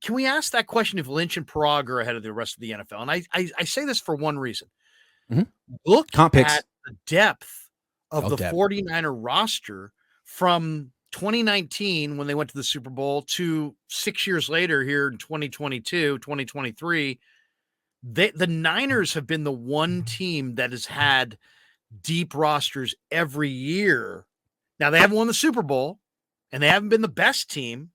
can we ask that question if Lynch and Paraag are ahead of the rest of the NFL? And I say this for one reason. Look Comp picks. at the depth of the 49er roster from 2019 when they went to the Super Bowl to 6 years later here in 2022, 2023. The Niners have been the one team that has had deep rosters every year. Now, they haven't won the Super Bowl, and they haven't been the best team.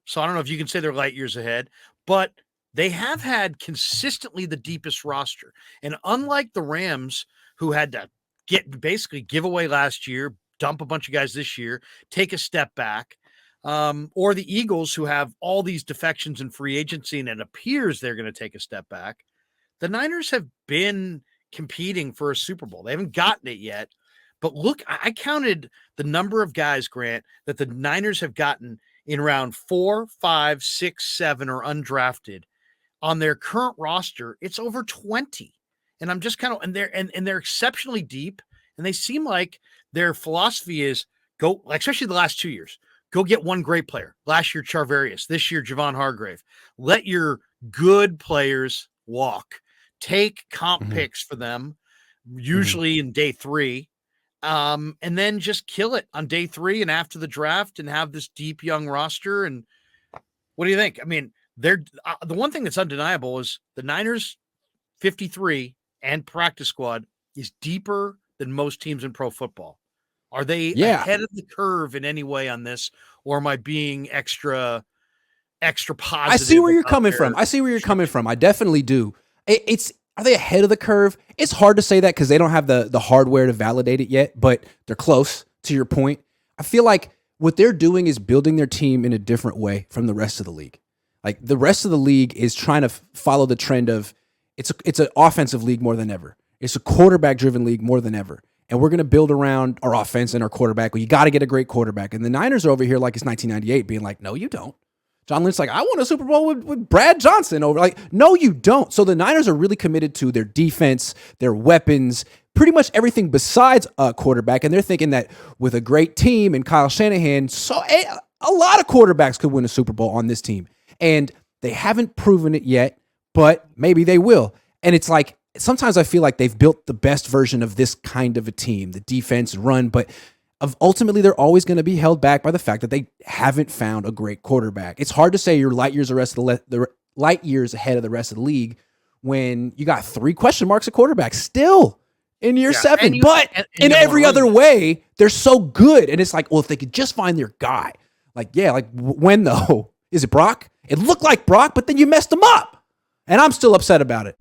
So I don't know if you can say they're light years ahead, but they have had consistently the deepest roster. And unlike the Rams, who had to basically give away last year, dump a bunch of guys this year, take a step back, or the Eagles, who have all these defections in free agency, and it appears they're going to take a step back, the Niners have been competing for a Super Bowl. They haven't gotten it yet. But look, I counted the number of guys, Grant, that the Niners have gotten in round 4, 5, 6, 7, or undrafted on their current roster. It's over 20. And I'm just kind of, and they're exceptionally deep. And they seem like their philosophy is go, especially the last 2 years, go get one great player. Last year, Charvarius. This year, Javon Hargrave. Let your good players walk. Take comp picks for them, usually in day 3. And then just kill it on day 3 and after the draft and have this deep young roster. And what do you think? I mean, they're the one thing that's undeniable is the Niners 53 and practice squad is deeper than most teams in pro football. Are they ahead of the curve in any way on this, or am I being extra positive? I see where you're coming from. I definitely do. Are they ahead of the curve? It's hard to say that because they don't have the hardware to validate it yet, but they're close, to your point. I feel like what they're doing is building their team in a different way from the rest of the league. Like the rest of the league is trying to follow the trend of it's an offensive league more than ever. It's a quarterback-driven league more than ever. And we're going to build around our offense and our quarterback. Well, you got to get a great quarterback. And the Niners are over here like it's 1998 being like, no, you don't. John Lynch's like, I won a Super Bowl with Brad Johnson over. Like, no, you don't. So the Niners are really committed to their defense, their weapons, pretty much everything besides a quarterback. And they're thinking that with a great team and Kyle Shanahan, a lot of quarterbacks could win a Super Bowl on this team. And they haven't proven it yet, but maybe they will. And it's like, sometimes I feel like they've built the best version of this kind of a team, the defense run, but ultimately they're always going to be held back by the fact that they haven't found a great quarterback. It's hard to say you're light years ahead of the rest of the league when you got 3 question marks at quarterback still in year 7. But in every other way, they're so good. And it's like, well, if they could just find their guy, when though? Is it Brock? It looked like Brock, but then you messed him up. And I'm still upset about it.